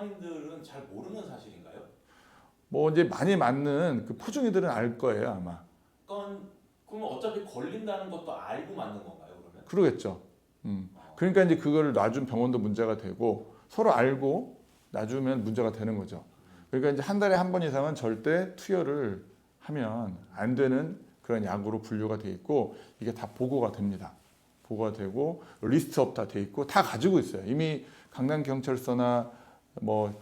일반인들은 잘 모르는 사실인가요? 뭐 이제 많이 맞는 그 포중이들은 알 거예요 아마. 그러면 어차피 걸린다는 것도 알고 맞는 건가요, 그러면? 그러겠죠. 그러니까 이제 그거를 놔준 병원도 문제가 되고 서로 알고 놔주면 문제가 되는 거죠. 그러니까 이제 한 달에 한 번 이상은 절대 투여를 하면 안 되는 그런 약으로 분류가 돼 있고 이게 다 보고가 됩니다. 보고가 되고 리스트업 다 돼 있고 다 가지고 있어요. 이미 강남경찰서나 뭐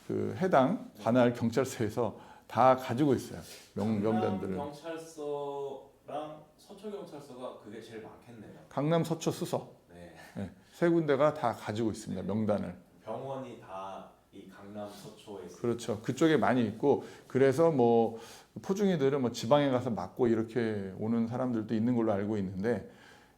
그 해당 관할 경찰서에서 다 가지고 있어요. 명단들을. 경찰서랑 서초경찰서가 그게 제일 많겠네요. 강남, 서초, 수서 네. 네, 세 군데가 다 가지고 있습니다. 명단을. 병원이 다 이 강남, 서초에 있어요. 그렇죠. 그쪽에 많이 있고 그래서 뭐 포중이들은 뭐 지방에 가서 맞고 이렇게 오는 사람들도 있는 걸로 알고 있는데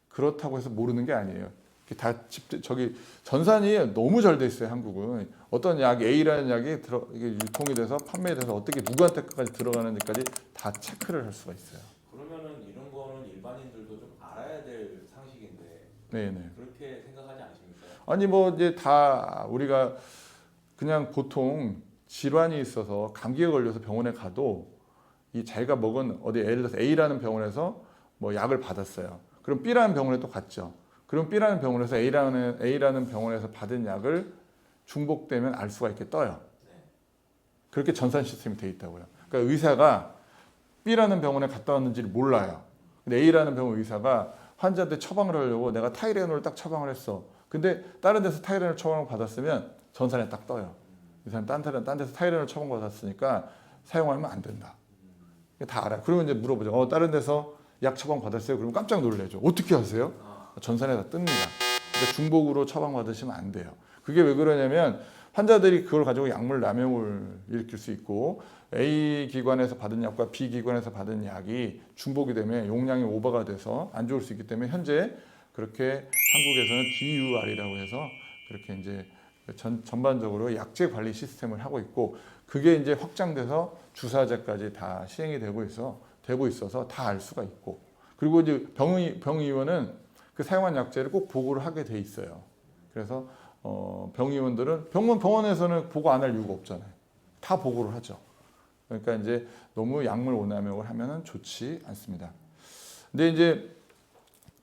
그렇다고 해서 모르는 게 아니에요. 다 저기 전산이 너무 잘 돼 있어요. 한국은 어떤 약 A라는 약이 이게 유통이 돼서 판매돼서 어떻게 누구한테까지 들어가는지까지 다 체크를 할 수가 있어요. 그러면은 이런 거는 일반인들도 좀 알아야 될 상식인데 네네. 그렇게 생각하지 않으십니까? 아니 뭐 이제 다 우리가 그냥 보통 질환이 있어서 감기에 걸려서 병원에 가도 이 자기가 먹은 어디 예를 들어서 A라는 병원에서 뭐 약을 받았어요. 그럼 B라는 병원에 또 갔죠. 그럼 B라는 병원에서 A라는 병원에서 받은 약을 중복되면 알 수가 있게 떠요. 그렇게 전산 시스템이 돼 있다고요. 그러니까 의사가 B라는 병원에 갔다 왔는지를 몰라요. 근데 A라는 병원 의사가 환자한테 처방을 하려고 내가 타이레놀을 딱 처방을 했어. 근데 다른 데서 타이레놀 처방을 받았으면 전산에 딱 떠요. 이 사람 딴 데서 타이레놀 처방 받았으니까 사용하면 안 된다. 다 알아요. 그러면 이제 물어보죠. 다른 데서 약 처방 받았어요? 그러면 깜짝 놀래죠. 어떻게 하세요? 전산에 다 뜹니다. 그러니까 중복으로 처방 받으시면 안 돼요. 그게 왜 그러냐면 환자들이 그걸 가지고 약물 남용을 일으킬 수 있고 A 기관에서 받은 약과 B 기관에서 받은 약이 중복이 되면 용량이 오버가 돼서 안 좋을 수 있기 때문에 현재 그렇게 한국에서는 DUR이라고 해서 그렇게 이제 전반적으로 약제 관리 시스템을 하고 있고 그게 이제 확장돼서 주사제까지 다 시행이 되고 있어서 다 알 수가 있고 그리고 이제 병의원은 그 사용한 약제를 꼭 보고를 하게 돼 있어요. 그래서 병의원들은 병원에서는 보고 안 할 이유가 없잖아요. 다 보고를 하죠. 그러니까 이제 너무 약물 오남용을 하면은 좋지 않습니다. 근데 이제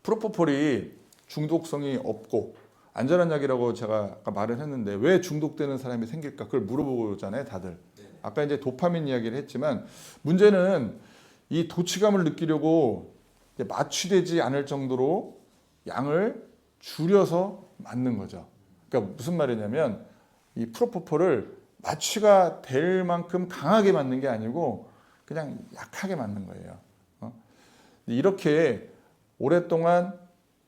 프로포폴이 중독성이 없고 안전한 약이라고 제가 아까 말을 했는데 왜 중독되는 사람이 생길까? 그걸 물어보잖아요, 다들. 아까 이제 도파민 이야기를 했지만 문제는 이 도취감을 느끼려고 마취되지 않을 정도로 양을 줄여서 맞는 거죠. 그러니까 무슨 말이냐면 이 프로포폴을 마취가 될 만큼 강하게 맞는 게 아니고 그냥 약하게 맞는 거예요. 이렇게 오랫동안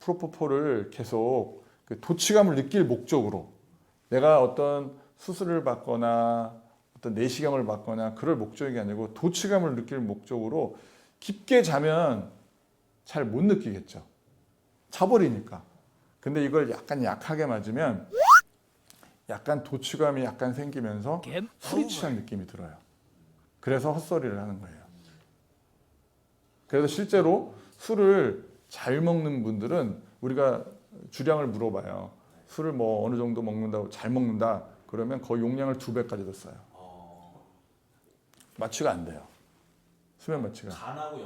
프로포폴을 계속 그 도취감을 느낄 목적으로 내가 어떤 수술을 받거나 어떤 내시경을 받거나 그럴 목적이 아니고 도취감을 느낄 목적으로 깊게 자면 잘 못 느끼겠죠. 자버리니까. 근데 이걸 약간 약하게 맞으면 약간 도취감이 약간 생기면서 술이 취한 느낌이 들어요. 그래서 헛소리를 하는 거예요. 그래서 실제로 술을 잘 먹는 분들은 우리가 주량을 물어봐요. 술을 뭐 어느 정도 먹는다고 잘 먹는다 그러면 거의 용량을 2배까지도 써요. 마취가 안 돼요. 수면 마취가. 간하고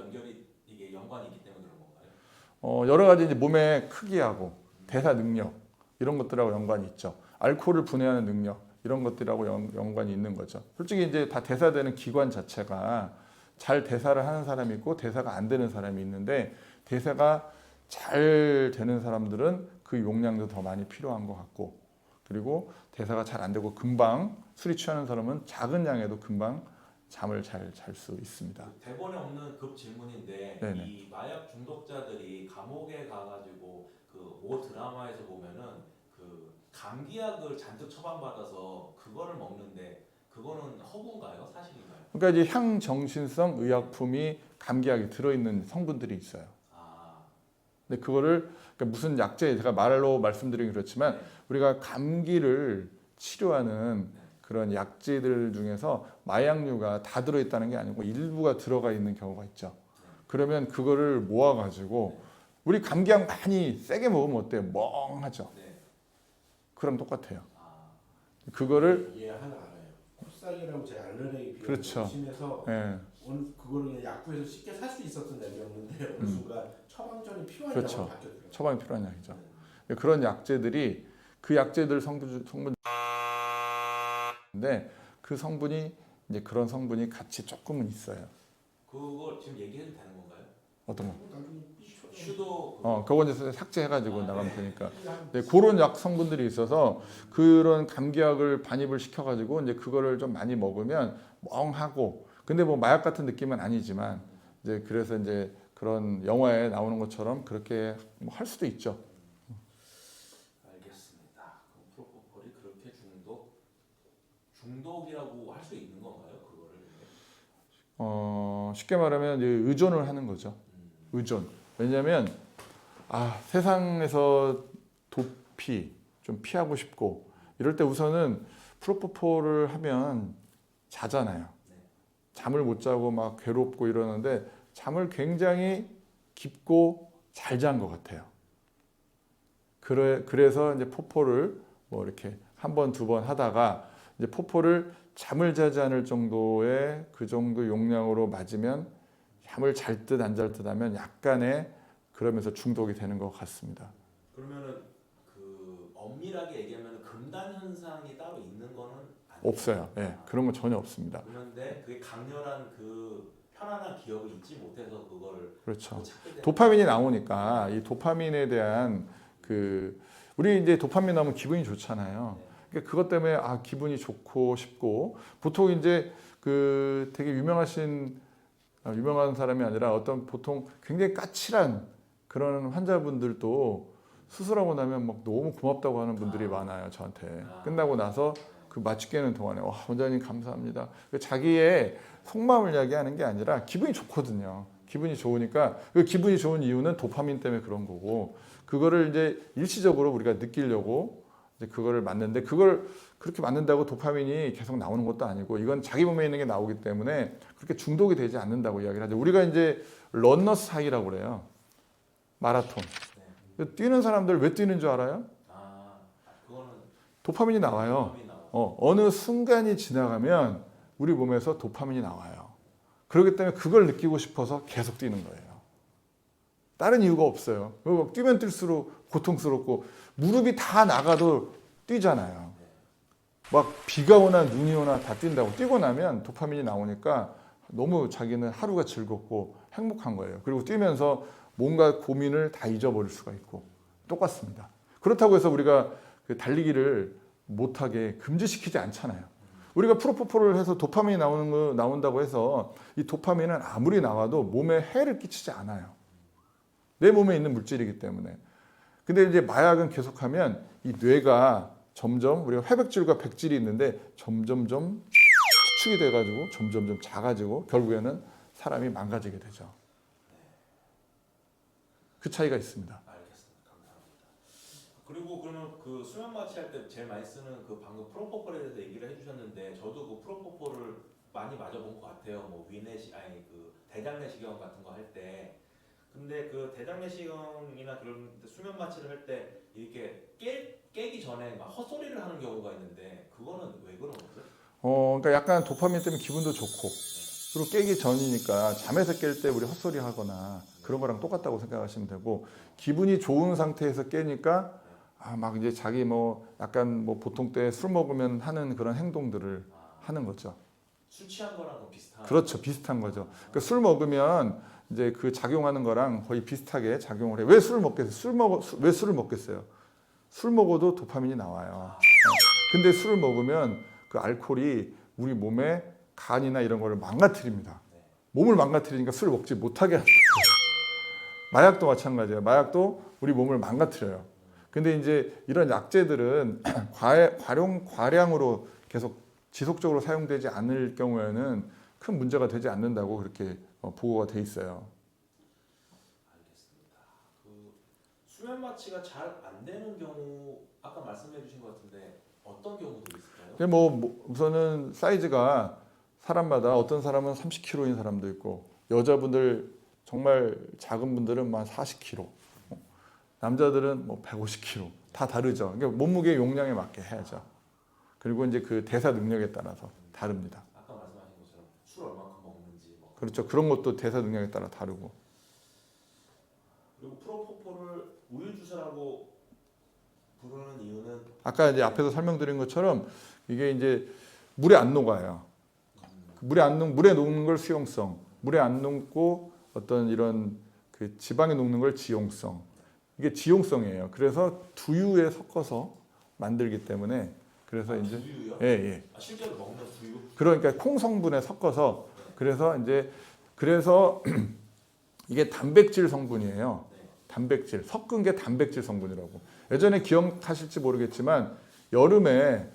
이게 연관이 있기 때문에 그런 건가요? 여러 가지 이제 몸의 크기하고 대사 능력 이런 것들하고 연관이 있죠. 알코올을 분해하는 능력 이런 것들하고 연관이 있는 거죠. 솔직히 이제 다 대사되는 기관 자체가 잘 대사를 하는 사람이 있고 대사가 안 되는 사람이 있는데 대사가 잘 되는 사람들은 그 용량도 더 많이 필요한 것 같고 그리고 대사가 잘 안 되고 금방 술이 취하는 사람은 작은 양에도 금방 잠을 잘 잘 수 있습니다. 대본에 없는 급 질문인데 네네. 이 마약 중독자들이 감옥에 가가지고 그 모 드라마에서 보면은 그 감기약을 잔뜩 처방받아서 그거를 먹는데 그거는 허구인가요? 사실인가요? 그러니까 이제 향정신성 의약품이 감기약에 들어있는 성분들이 있어요. 근데 그거를 그러니까 무슨 약제 제가 말로 말씀드리긴 그렇지만 우리가 감기를 치료하는 그런 약제들 중에서 마약류가 다 들어있다는 게 아니고 일부가 들어가 있는 경우가 있죠. 그러면 그거를 모아가지고 우리 감기약 많이 세게 먹으면 어때요? 멍하죠. 그럼 똑같아요. 그거를 예, 하나 알아요. 콧살이라고 제 알레르기 비염이 그렇죠. 심해서 예, 그거를 그냥 약국에서 쉽게 살 수 있었던 약이었는데 어느 순간 처방전이 필요한 그렇죠. 약으로 바뀌었더라고요. 처방이 필요한 약이죠. 네. 그런 약제들이 그 약제들 성분인데 그 성분이 이제 그런 성분이 같이 조금은 있어요. 그걸 지금 얘기해도 되는 건가요? 어떤 거? 나중에 슈도 그거 이제 삭제해가지고 나가면 되니까. 한 네, 그런 약 성분들이 있어서 그런 감기약을 반입을 시켜가지고 이제 그거를 좀 많이 먹으면 멍하고 근데 뭐 마약 같은 느낌은 아니지만 이제 그래서 이제 그런 영화에 나오는 것처럼 그렇게 뭐 할 수도 있죠. 알겠습니다. 그럼 프로포폴이 그렇게 중독이라고 할 수 있는 건가요? 그거를? 쉽게 말하면 이제 의존을 하는 거죠. 의존. 왜냐하면 세상에서 도피 좀 피하고 싶고 이럴 때 우선은 프로포폴을 하면 자잖아요. 잠을 못 자고 막 괴롭고 이러는데 잠을 굉장히 깊고 잘 잔 것 같아요. 그래서 이제 포포를 뭐 이렇게 한 번, 두 번 하다가 이제 포포를 잠을 자지 않을 정도의 그 정도 용량으로 맞으면 잠을 잘 듯 안 잘 듯 하면 약간의 그러면서 중독이 되는 것 같습니다. 그러면은 그 엄밀하게 얘기하면 금단 현상이 따로 있는 거는 아니에요? 없어요. 예, 그런 건 전혀 없습니다. 그런데 그게 강렬한 그 편안한 기억을 잊지 못해서 그거를 그렇죠. 자꾸 찾게 되는 도파민이 나오니까 이 도파민에 대한 우리 이제 도파민 나오면 기분이 좋잖아요. 그러니까 그것 때문에 기분이 좋고 싶고 보통 이제 그 되게 유명한 사람이 아니라 어떤 보통 굉장히 까칠한 그런 환자분들도 수술하고 나면 막 너무 고맙다고 하는 분들이 많아요. 저한테 끝나고 나서 그 마취 깨는 동안에 원장님 감사합니다. 자기의 속마음을 이야기하는 게 아니라 기분이 좋거든요. 기분이 좋으니까 그 기분이 좋은 이유는 도파민 때문에 그런 거고 그거를 이제 일시적으로 우리가 느끼려고 이제 그거를 맞는데 그걸 그렇게 맞는다고 도파민이 계속 나오는 것도 아니고 이건 자기 몸에 있는 게 나오기 때문에 그렇게 중독이 되지 않는다고 이야기를 하죠. 우리가 이제 러너스 하이라고 그래요. 마라톤. 뛰는 사람들 왜 뛰는 줄 알아요? 그거는 도파민이 나와요. 어느 순간이 지나가면 우리 몸에서 도파민이 나와요. 그렇기 때문에 그걸 느끼고 싶어서 계속 뛰는 거예요. 다른 이유가 없어요. 뛰면 뛸수록 고통스럽고 무릎이 다 나가도 뛰잖아요. 막 비가 오나 눈이 오나 다 뛴다고 뛰고 나면 도파민이 나오니까 너무 자기는 하루가 즐겁고 행복한 거예요. 그리고 뛰면서 뭔가 고민을 다 잊어버릴 수가 있고 똑같습니다. 그렇다고 해서 우리가 그 달리기를 못하게 금지시키지 않잖아요. 우리가 프로포폴을 해서 도파민이 나온다고 해서 이 도파민은 아무리 나와도 몸에 해를 끼치지 않아요. 내 몸에 있는 물질이기 때문에. 근데 이제 마약은 계속하면 이 뇌가 점점 우리가 회백질과 백질이 있는데 점점점 수축이 돼가지고 점점점 작아지고 결국에는 사람이 망가지게 되죠. 그 차이가 있습니다. 알겠습니다. 감사합니다. 그리고 그러면 그 수면 마취할 때 제일 많이 쓰는 그 방금 프로포폴에 대해서 얘기를 해주셨는데 저도 그 프로포폴을 많이 맞아본 것 같아요. 뭐 그 대장내시경 같은 거 할 때. 근데 그 대장내시경이나 그런 수면 마취를 할 때 이렇게 깨기 전에 막 헛소리를 하는 경우가 있는데 그거는 왜 그런 거죠? 그러니까 약간 도파민 때문에 기분도 좋고 그리고 깨기 전이니까 잠에서 깰 때 우리 헛소리 하거나 그런 거랑 똑같다고 생각하시면 되고 기분이 좋은 상태에서 깨니까 막 이제 자기 뭐 약간 뭐 보통 때 술 먹으면 하는 그런 행동들을 하는 거죠. 술 취한 거랑 비슷한. 그렇죠, 비슷한 거죠. 그러니까 술 먹으면 이제 그 작용하는 거랑 거의 비슷하게 작용을 해. 왜 술을 먹겠어요? 왜 술을 먹겠어요? 술 먹어도 도파민이 나와요. 근데 술을 먹으면 그 알코올이 우리 몸에 간이나 이런 거를 망가뜨립니다. 몸을 망가뜨리니까 술 먹지 못하게 하는 거예요. 마약도 마찬가지예요. 마약도 우리 몸을 망가뜨려요. 근데 이제 이런 약제들은 과량으로 계속 지속적으로 사용되지 않을 경우에는 큰 문제가 되지 않는다고 그렇게 보고가 돼 있어요. 알겠습니다. 그 수면 마취가 잘 안 되는 경우 아까 말씀해 주신 것 같은데 어떤 경우들이 있을까요? 근데 뭐 우선은 사이즈가 사람마다 어떤 사람은 30kg인 사람도 있고 여자분들 정말 작은 분들은 한 40kg, 남자들은 뭐 150kg 다 다르죠. 그러니까 몸무게 용량에 맞게 해야죠. 그리고 이제 그 대사 능력에 따라서 다릅니다. 아까 말씀하신 것처럼 술 얼마큼 먹는지 뭐. 그렇죠. 그런 것도 대사 능력에 따라 다르고. 그리고 프로포폴을 우유 주사라고 부르는 이유는 아까 이제 앞에서 설명드린 것처럼 이게 이제 물에 안 녹아요. 물에 녹는 걸 수용성, 물에 안 녹고 어떤 이런 그 지방에 녹는 걸 지용성. 이게 지용성이에요. 그래서 두유에 섞어서 만들기 때문에 그래서 이제 두유요? 예, 예. 아, 실제로 먹는 두유? 그러니까 콩 성분에 섞어서 그래서 이게 단백질 성분이에요. 단백질 섞은 게 단백질 성분이라고. 예전에 기억하실지 모르겠지만 여름에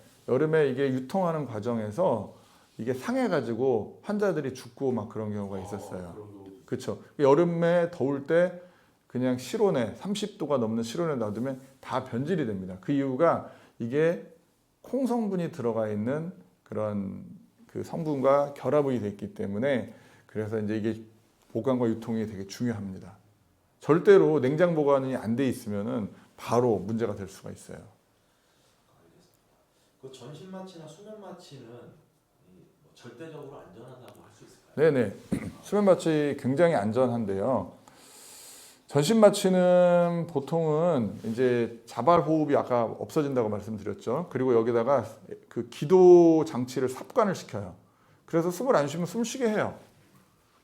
이게 유통하는 과정에서 이게 상해가지고 환자들이 죽고 막 그런 경우가 있었어요. 그렇죠. 여름에 더울 때 그냥 실온에 30도가 넘는 실온에 놔두면 다 변질이 됩니다. 그 이유가 이게 콩 성분이 들어가 있는 그런 그 성분과 결합이 됐기 때문에 그래서 이제 이게 보관과 유통이 되게 중요합니다. 절대로 냉장 보관이 안 돼 있으면은 바로 문제가 될 수가 있어요. 그 전신 마취나 수면 마취는 뭐 절대적으로 안전하다고 할 수 있을까요? 네네. 수면 마취 굉장히 안전한데요. 전신 마취는 보통은 이제 자발 호흡이 아까 없어진다고 말씀드렸죠. 그리고 여기다가 그 기도 장치를 삽관을 시켜요. 그래서 숨을 안 쉬면 숨 쉬게 해요.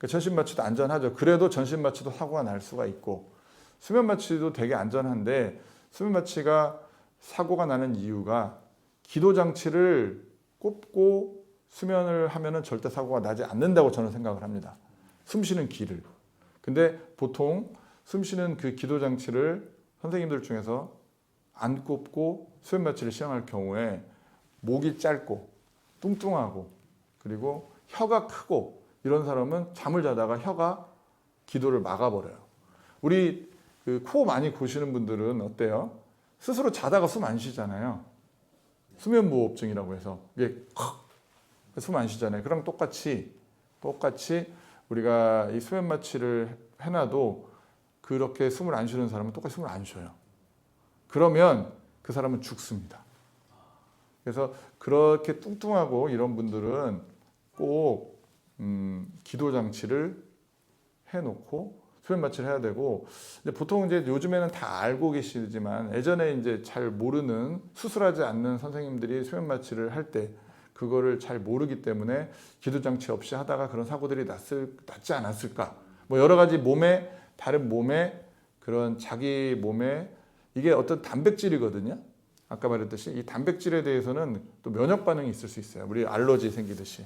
전신 마취도 안전하죠. 그래도 전신 마취도 사고가 날 수가 있고 수면 마취도 되게 안전한데 수면 마취가 사고가 나는 이유가 기도 장치를 꼽고 수면을 하면은 절대 사고가 나지 않는다고 저는 생각을 합니다. 숨 쉬는 기를. 근데 보통 숨 쉬는 그 기도 장치를 선생님들 중에서 안 꼽고 수면 마취를 시행할 경우에 목이 짧고 뚱뚱하고 그리고 혀가 크고 이런 사람은 잠을 자다가 혀가 기도를 막아버려요. 우리 그 코 많이 고시는 분들은 어때요? 스스로 자다가 숨 안 쉬잖아요. 수면무호흡증이라고 해서 이게 숨 안 쉬잖아요. 그럼 똑같이 우리가 이 수면 마취를 해놔도 그렇게 숨을 안 쉬는 사람은 똑같이 숨을 안 쉬어요. 그러면 그 사람은 죽습니다. 그래서 그렇게 뚱뚱하고 이런 분들은 꼭 기도 장치를 해놓고 수면 마취를 해야 되고, 근데 보통 이제 요즘에는 다 알고 계시지만 예전에 이제 잘 모르는 수술하지 않는 선생님들이 수면 마취를 할 때 그거를 잘 모르기 때문에 기도 장치 없이 하다가 그런 사고들이 났지 않았을까? 뭐 여러 가지 다른 몸에 그런 자기 몸에 이게 어떤 단백질이거든요. 아까 말했듯이 이 단백질에 대해서는 또 면역 반응이 있을 수 있어요. 우리 알러지 생기듯이.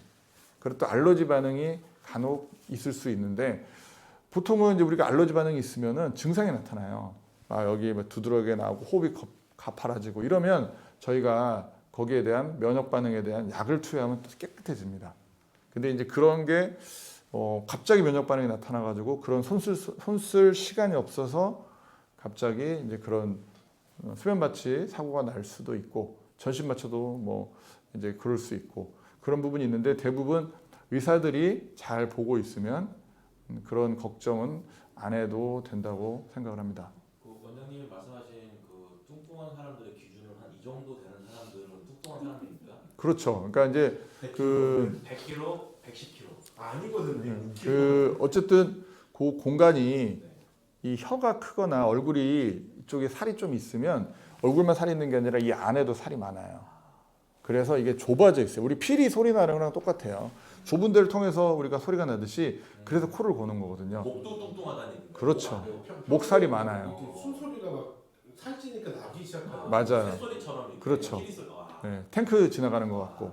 그리고 또 알러지 반응이 간혹 있을 수 있는데 보통은 이제 우리가 알러지 반응이 있으면은 증상이 나타나요. 아, 여기 두드러기가 나오고 호흡이 가파라지고 이러면 저희가 거기에 대한 면역 반응에 대한 약을 투여하면 또 깨끗해집니다. 근데 이제 그런 게 갑자기 면역 반응이 나타나가지고 그런 손쓸 시간이 없어서 갑자기 이제 그런 수면 마취 사고가 날 수도 있고 전신 마취도 뭐 이제 그럴 수 있고 그런 부분이 있는데 대부분 의사들이 잘 보고 있으면 그런 걱정은 안 해도 된다고 생각을 합니다. 그 원장님이 말씀하신 그 뚱뚱한 사람들의 기준은 한 이 정도 되는 사람들은 뚱뚱한 사람입니까? 그렇죠. 그러니까 이제 100kg, 110kg. 아니거든요. 그 어쨌든 그 공간이 이 혀가 크거나 얼굴이 이쪽에 살이 좀 있으면 얼굴만 살이 있는 게 아니라 이 안에도 살이 많아요. 그래서 이게 좁아져 있어요. 우리 필이 소리 나는 거랑 똑같아요. 좁은 데를 통해서 우리가 소리가 나듯이 그래서 코를 고는 거거든요. 목도 뚱뚱하다는 얘기인가요? 그렇죠. 목살이 많아요. 이렇게 숨소리가 막 살찌니까 나기 시작하고. 맞아요. 새소리처럼 이렇게 그렇죠. 끼리 쏠- 와, 네, 탱크 지나가는 것 같고.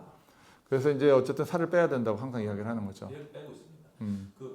그래서 이제 어쨌든 살을 빼야 된다고 항상 이야기를 하는 거죠. 얘를 빼고 있습니다. 음. 그